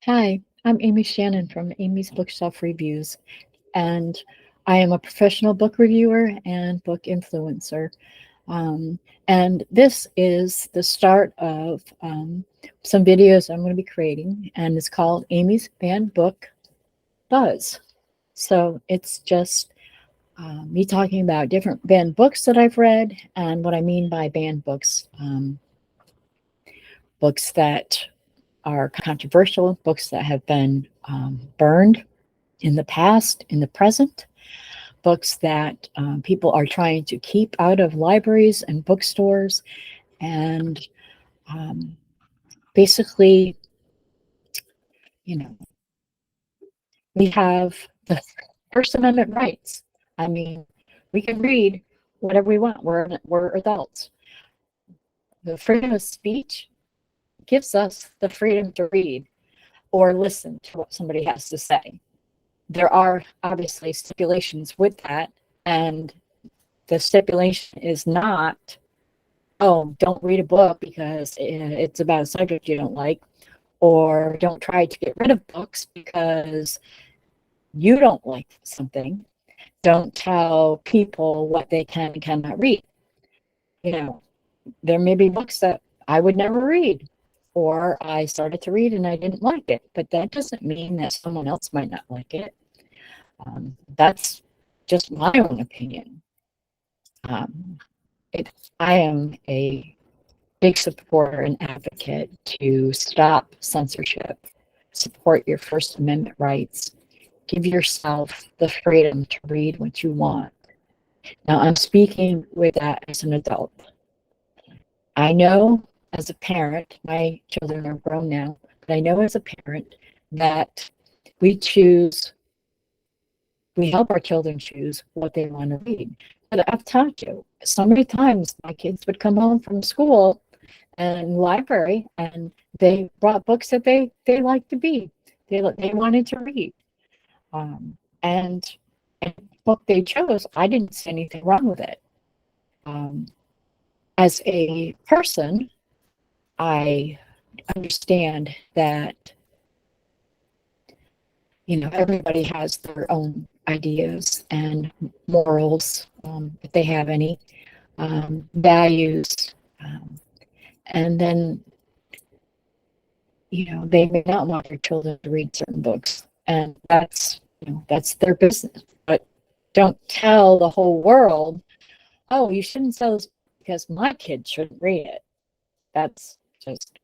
Hi, I'm Amy Shannon from Amy's Bookshelf Reviews, and I am a professional book reviewer and book influencer. Um, and this is the start of some videos I'm going to be creating, and it's called Amy's Banned Book Buzz. So it's just me talking about different banned books that I've read, and what I mean by banned books, books that are controversial, books that have been burned in the past, in the present, books that people are trying to keep out of libraries and bookstores. And um, basically, you know, we have the First Amendment rights. I mean, we can read whatever we want. We're adults. The freedom of speech gives us the freedom to read or listen to what somebody has to say. There are obviously stipulations with that, and the stipulation is not, oh, don't read a book because it's about a subject you don't like, or don't try to get rid of books because you don't like something. Don't tell people what they can and cannot read. You know, there may be books that I would never read, or I started to read and I didn't like it, but that doesn't mean that someone else might not like it. That's just my own opinion. Um, I am a big supporter and advocate to stop censorship, support your First Amendment rights, give yourself the freedom to read what you want. Now, I'm speaking with that as an adult. I know as a parent, my children are grown now, but I know as a parent that we choose, we help our children choose what they want to read. But I've taught you so many times my kids would come home from school and library, and they brought books that they liked to be. They wanted to read, um, and and the book they chose, I didn't see anything wrong with it. Um, as a person, I understand that everybody has their own ideas and morals, if they have any, values, um, and then they may not want their children to read certain books, and that's their business. But don't tell the whole world, oh, you shouldn't sell this because my kids shouldn't read it. That's just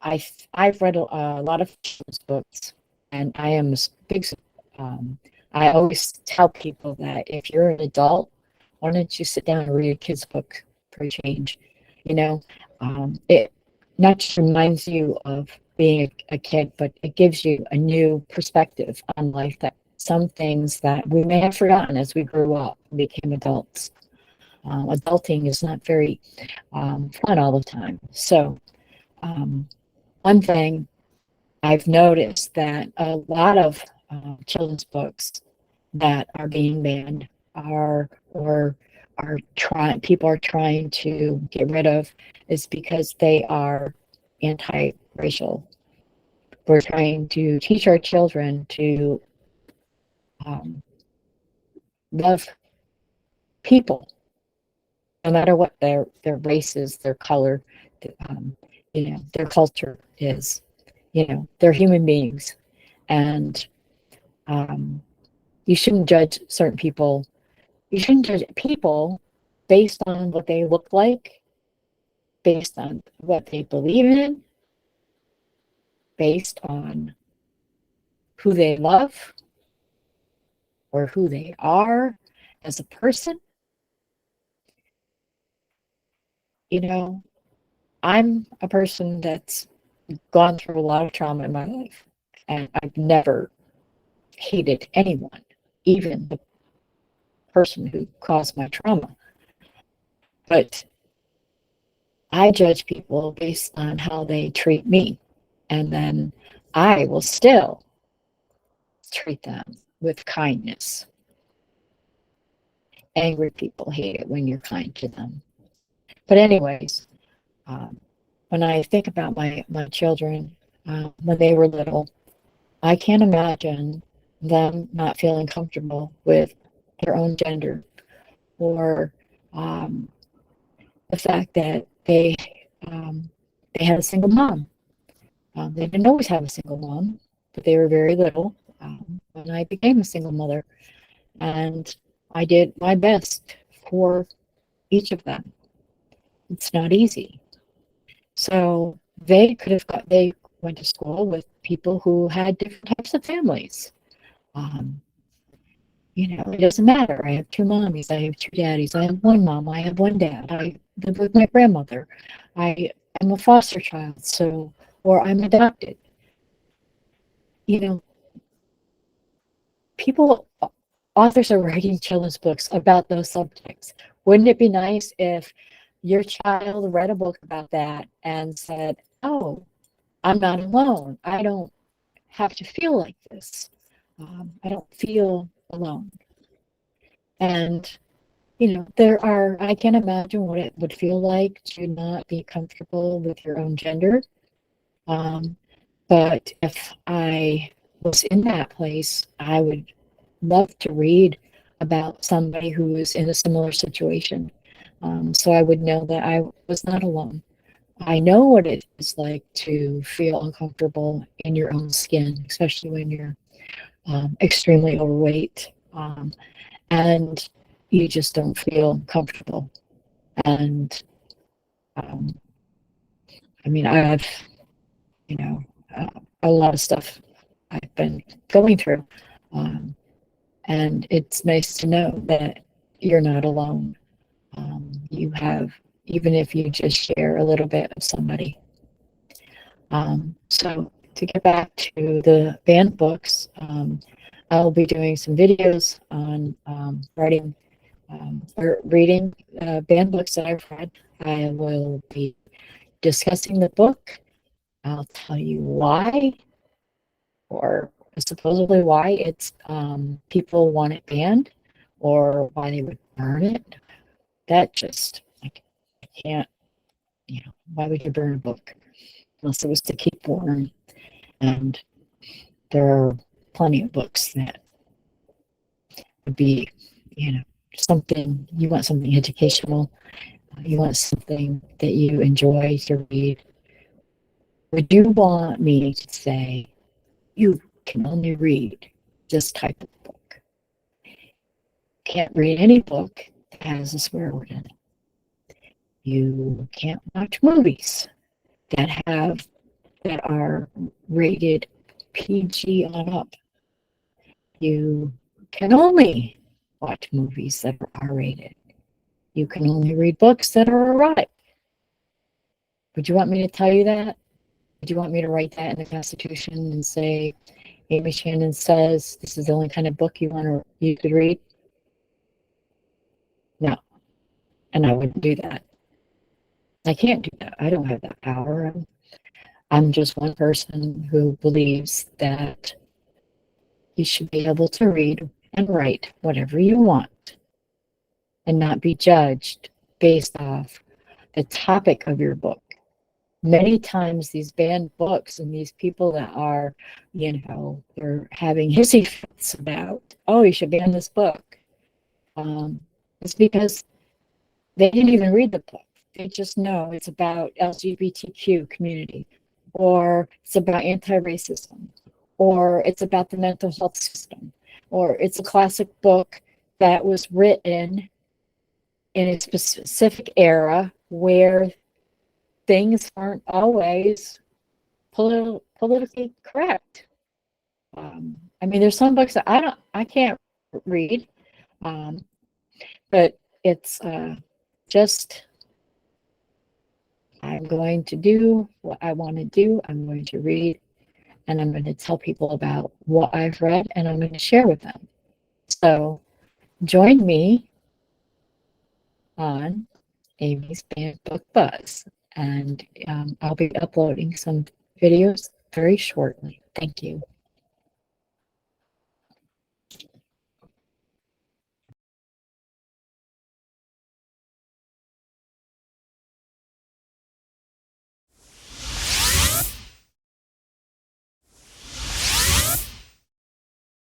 I've read a lot of children's books, and I am a big. Um, I always tell people that if you're an adult, why don't you sit down and read a kid's book for a change? You know, it not just reminds you of being a kid, but it gives you a new perspective on life, that some things that we may have forgotten as we grew up and became adults. Adulting is not very fun all the time. So, um, one thing I've noticed that a lot of children's books that are being banned are trying people are trying to get rid of is because they are anti-racial. We're trying to teach our children to um, love people, no matter what their race is, their color, um, their culture is. They're human beings, and um, you shouldn't judge certain people. You shouldn't judge people based on what they look like, based on what they believe in, based on who they love or who they are as a person. You know, I'm a person that's gone through a lot of trauma in my life, and I've never hated anyone, even the person who caused my trauma. But I judge people based on how they treat me, and then I will still treat them with kindness. Angry people hate it when you're kind to them. But anyways, um, when I think about my children, when they were little. I can't imagine them not feeling comfortable with their own gender, or um, the fact that um, they had a single mom. They didn't always have a single mom, but they were very little when I became a single mother, and I did my best for each of them. It's not easy. So they went to school with people who had different types of families. Um, it doesn't matter. I have two mommies, I have two daddies, I have one mom, I have one dad, I live with my grandmother, I am a foster child, or I'm adopted. You know, people, authors are writing children's books about those subjects. Wouldn't it be nice if your child read a book about that and said, oh, I'm not alone. I don't have to feel like this. I don't feel alone. And, I can imagine what it would feel like to not be comfortable with your own gender. Um, but if I was in that place, I would love to read about somebody who was in a similar situation. So I would know that I was not alone. I know what it is like to feel uncomfortable in your own skin, especially when you're extremely overweight, and you just don't feel comfortable. And um, I mean, I've, you know, uh, a lot of stuff I've been going through. Um, and it's nice to know that you're not alone. You have, even if you just share a little bit of somebody. So to get back to the banned books, I'll be doing some videos on writing or reading banned books that I've read. I will be discussing the book. I'll tell you why, or supposedly why it's people want it banned, or why they would burn it. That just, like, I can't, why would you burn a book unless it was to keep warm? And there are plenty of books that would be, something, you want something educational, you want something that you enjoy to read. Would you want me to say, you can only read this type of book? Can't read any book that has a swear word in it. You can't watch movies that are rated PG on up. You can only watch movies that are R-rated. You can only read books that are erotic. Would you want me to tell you that? Would you want me to write that in the Constitution and say, Amy Shannon says this is the only kind of book you could read? No, and I wouldn't do that. I can't do that. I don't have that power. I'm just one person who believes that you should be able to read and write whatever you want and not be judged based off the topic of your book. Many times these banned books and these people that are, they're having hissy fits about, oh, you should ban this book. It's because they didn't even read the book. They just know it's about LGBTQ community, or it's about anti-racism, or it's about the mental health system, or it's a classic book that was written in a specific era where things aren't always politically correct. I mean, there's some books that I can't read, but it's just, I'm going to do what I want to do. I'm going to read, and I'm going to tell people about what I've read, and I'm going to share with them. So join me on Amy's Banned Book Buzz, and I'll be uploading some videos very shortly. Thank you.